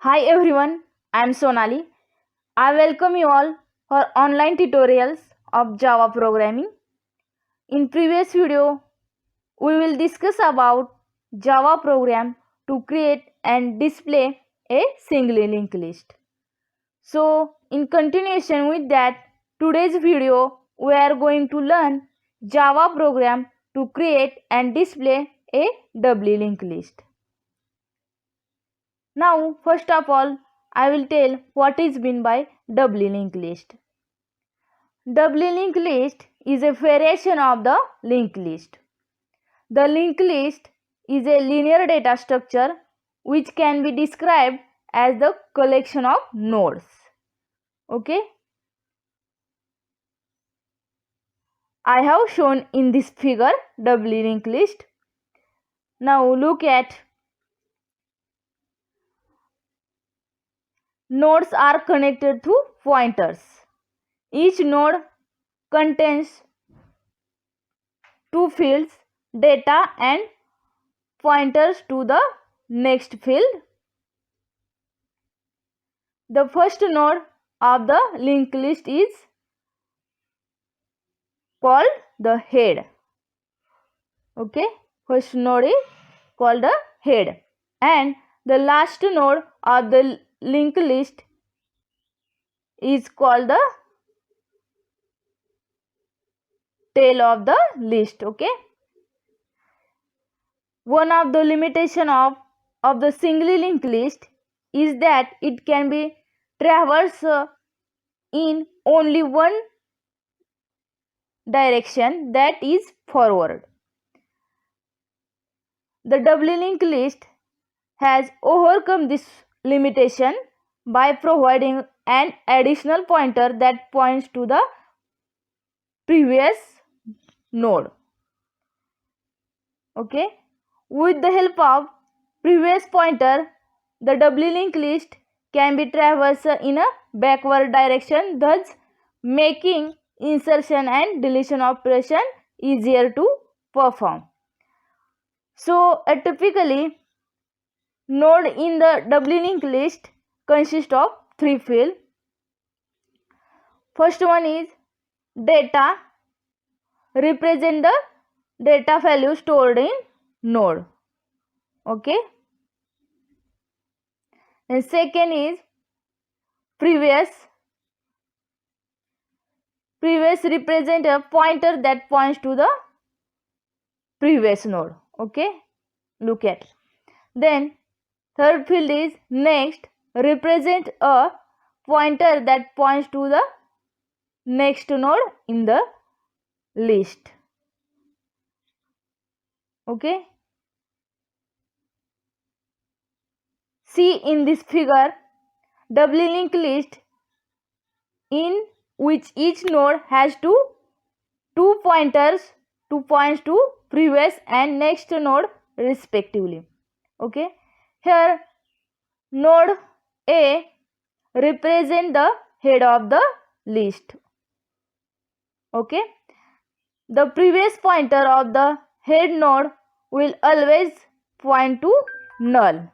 Hi everyone, I am Sonali. I welcome you all for online tutorials of Java programming. In previous video, we will discuss about Java program to create and display a single linked list. So, in continuation with that, today's video we are going to learn Java program to create and display a doubly linked list. Now, first of all, I will tell what is meant by doubly linked list. Doubly linked list is a variation of the linked list. The linked list is a linear data structure which can be described as the collection of nodes. Okay. I have shown in this figure doubly linked list. Now look at nodes are connected through pointers. Each node contains two fields, data and pointers to the next field. The first node of the linked list is called the head. Okay, first node is called the head, and the last node of the linked list is called the tail of the list. Okay, one of the limitation of the singly linked list is that it can be traversed in only one direction, that is forward. The doubly linked list has overcome this limitation by providing an additional pointer that points to the previous node. Okay, with the help of previous pointer, the doubly linked list can be traversed in a backward direction, thus making insertion and deletion operation easier to perform. So typically node in the doubly linked list consists of three fields. First one is data, represent the data value stored in node. Okay. And second is previous. Previous represent a pointer that points to the previous node. Okay. Look at. Then third field is next, represent a pointer that points to the next node in the list. Okay. See in this figure, doubly linked list in which each node has two pointers, 2 points to previous and next node respectively. Okay. Here node A represent the head of the list. Okay. The previous pointer of the head node will always point to null.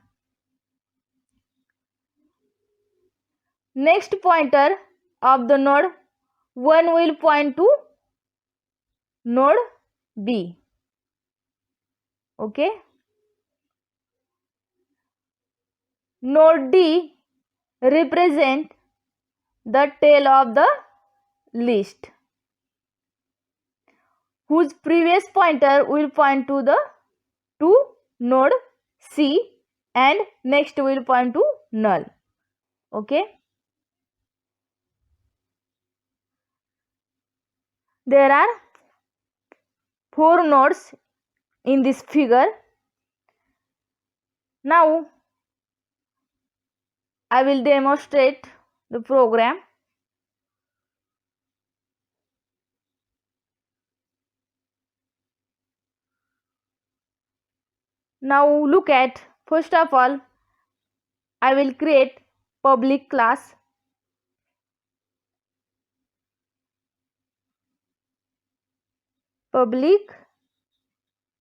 Next pointer of the node 1 will point to node B. Okay. Node D represent the tail of the list, whose previous pointer will point to node C and next will point to null. Okay. There are 4 nodes in this figure. Now I will demonstrate the program. Now look at, first of all, I will create public class. Public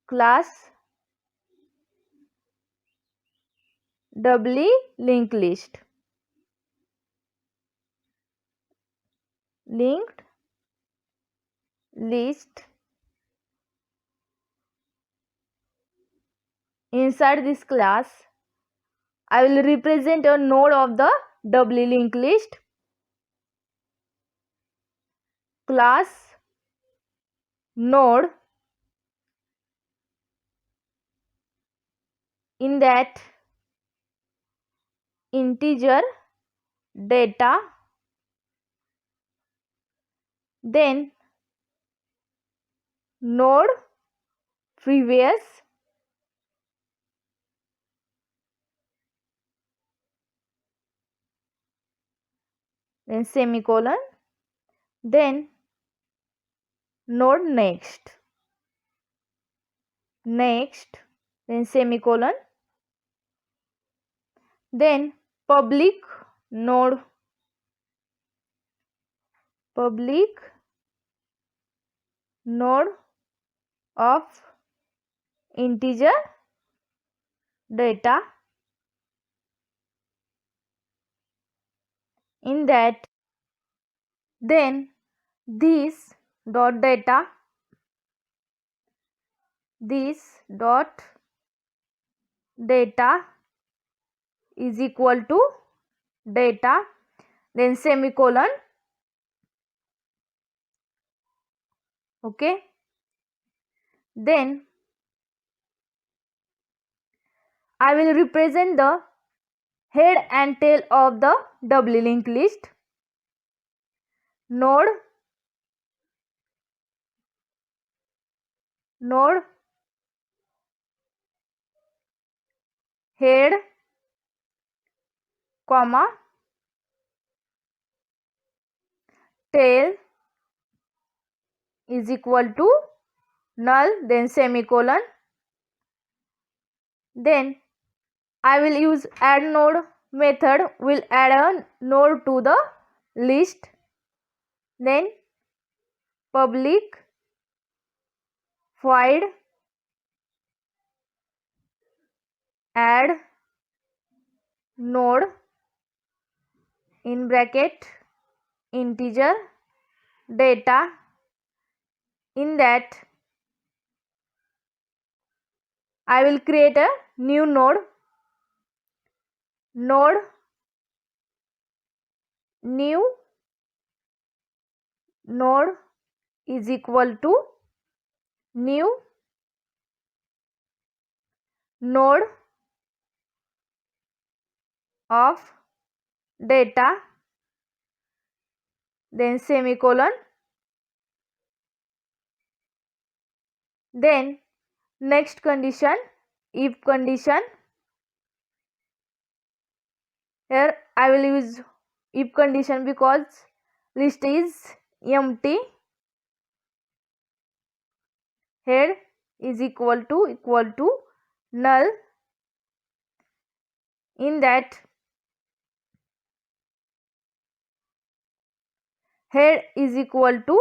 class doubly linked list. Linked list. Inside this class, I will represent a node of the doubly linked list. Class node, in that integer data, then node previous, then semicolon, then node next, then semicolon, then public node, of integer data, in that then this dot data, is equal to data, then semicolon. Okay, then I will represent the head and tail of the doubly linked list. Node head, comma, tail is equal to null, then semicolon. Then I will use add node method, will add a node to the list, then public void add node in bracket integer data, in that I will create a new node new node is equal to new node of data, then semicolon. Then next condition, if condition. Here I will use if condition because list is empty. Head is equal to null, in that head is equal to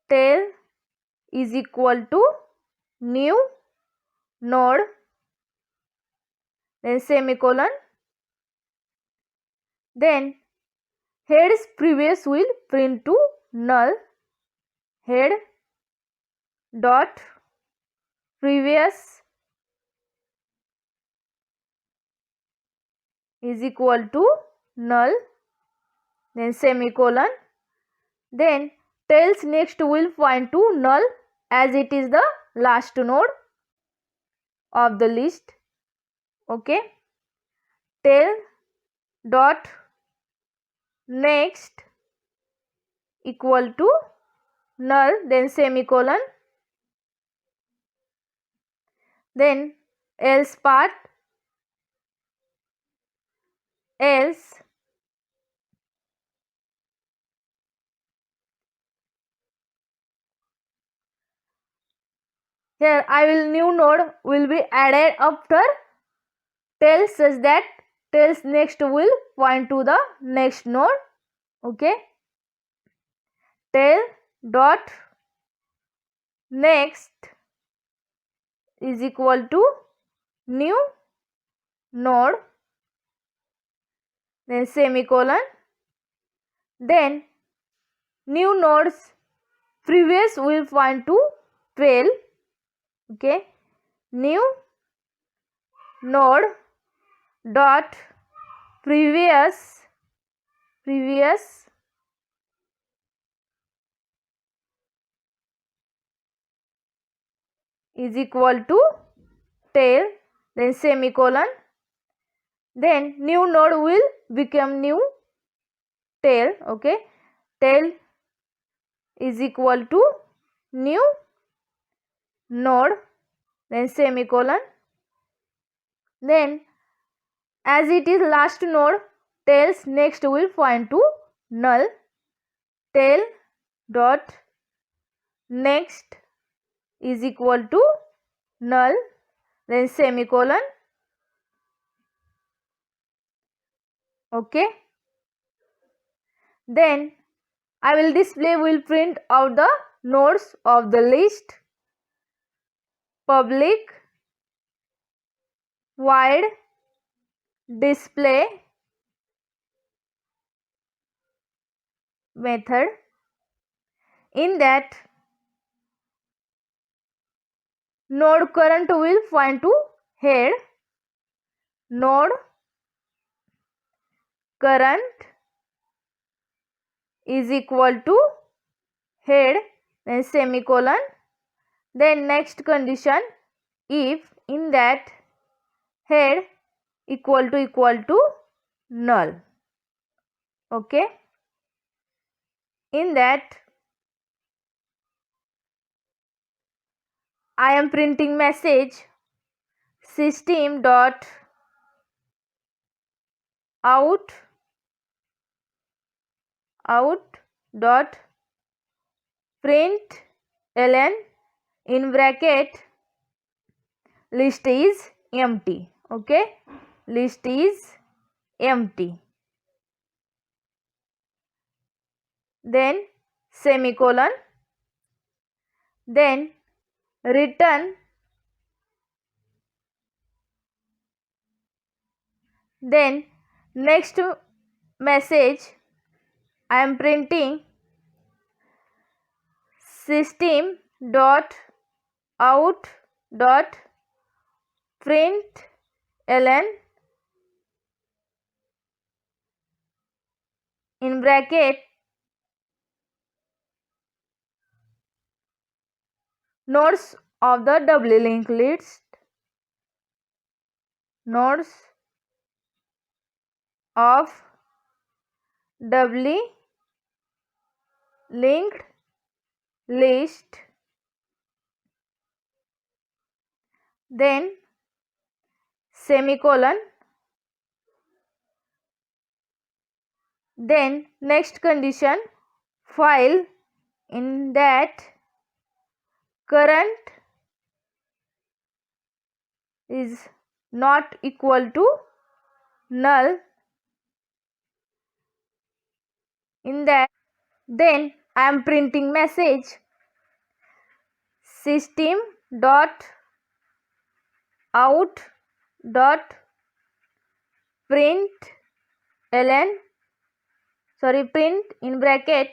tail is equal to new node, then semicolon. Then head's previous will print to null, head dot previous is equal to null, then semicolon. Then tail's next will point to null as it is the last node of the list. Okay, tail dot next equal to null, then semicolon. Then else part, else here I will new node will be added after tail, such that tail's next will point to the next node. Okay, tail dot next is equal to new node, then semicolon, then new nodes previous will point to 12. Okay, new node dot previous is equal to tail, then semicolon, then new node will become new tail. Okay, tail is equal to new node, then semicolon, then as it is last node, tails next will point to null, tail dot next is equal to null, then semicolon. Okay, then I will print out the nodes of the list. Public void display method. In that, node current will point to head, node current is equal to head, then semicolon, then next condition, if in that head equal to null. Okay, in that I am printing message system dot out dot print ln in bracket list is empty. Okay, list is empty, then semicolon, then return, then next message I am printing system dot out dot print ln in bracket nodes of the doubly linked list, nodes of doubly linked list, then semicolon, then next condition, file in that current is not equal to null, in that then I am printing message system dot out dot print in bracket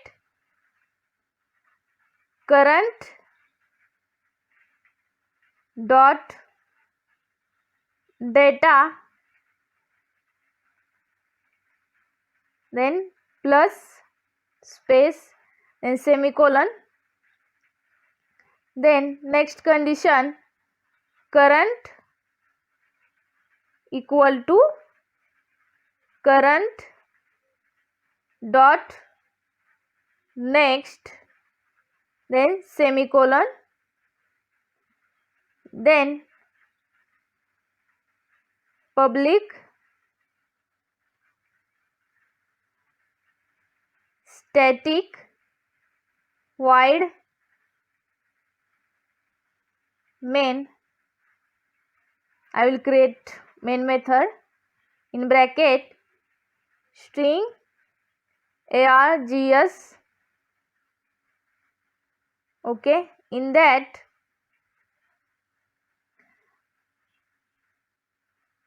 current dot data, then plus space, then semicolon, then next condition, current equal to current dot next, then semicolon, then public static void main, I will create main method in bracket string args. Okay, in that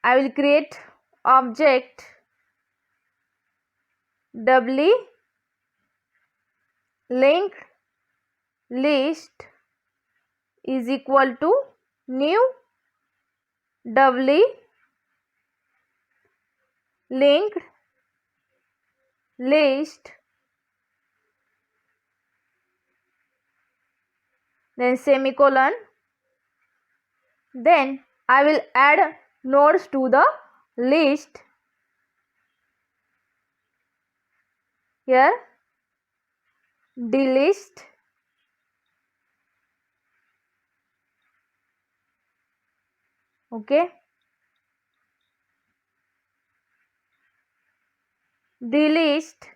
I will create object doubly linked list is equal to new doubly linked list, then semicolon, then I will add nodes to the list. Here delist, okay, delist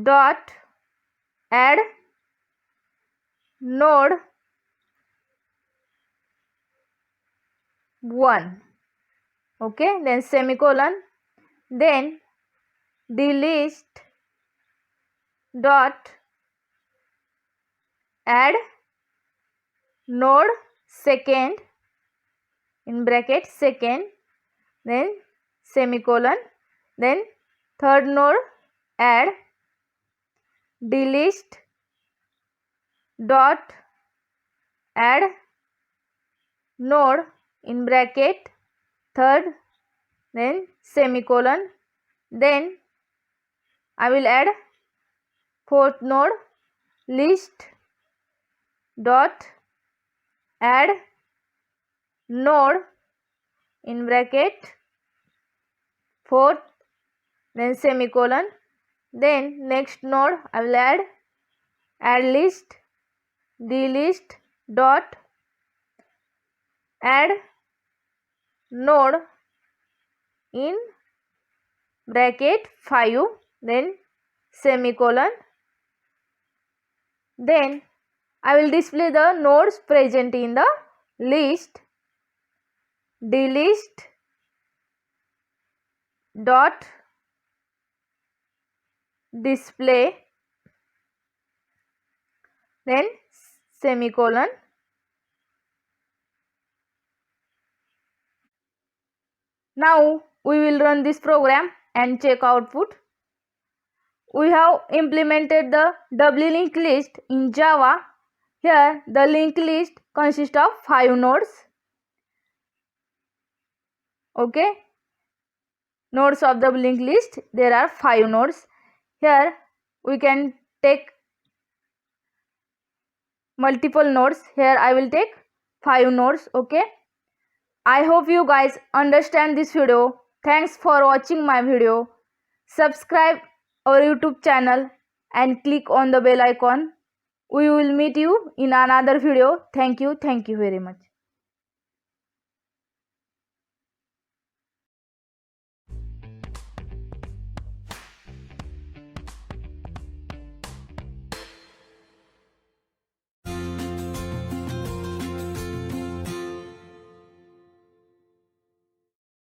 dot add node 1, okay, then semicolon, then delist dot add node second in bracket second, then semicolon, then third node add delist dot add node in bracket third, then semicolon, then I will add fourth node list dot add node in bracket fourth, then semicolon, then next node I will add list delist dot add node in bracket 5, then semicolon, then I will display the nodes present in the list delist dot display, then semicolon. Now we will run this program and check output. We have implemented the doubly linked list in Java. Here the linked list consists of 5 nodes. Okay, nodes of the linked list, there are 5 nodes. Here we can take multiple nodes. Here I will take 5 nodes. Okay, I hope you guys understand this video. Thanks for watching my video. Subscribe our YouTube channel and click on the bell icon. We will meet you in another video. Thank you very much.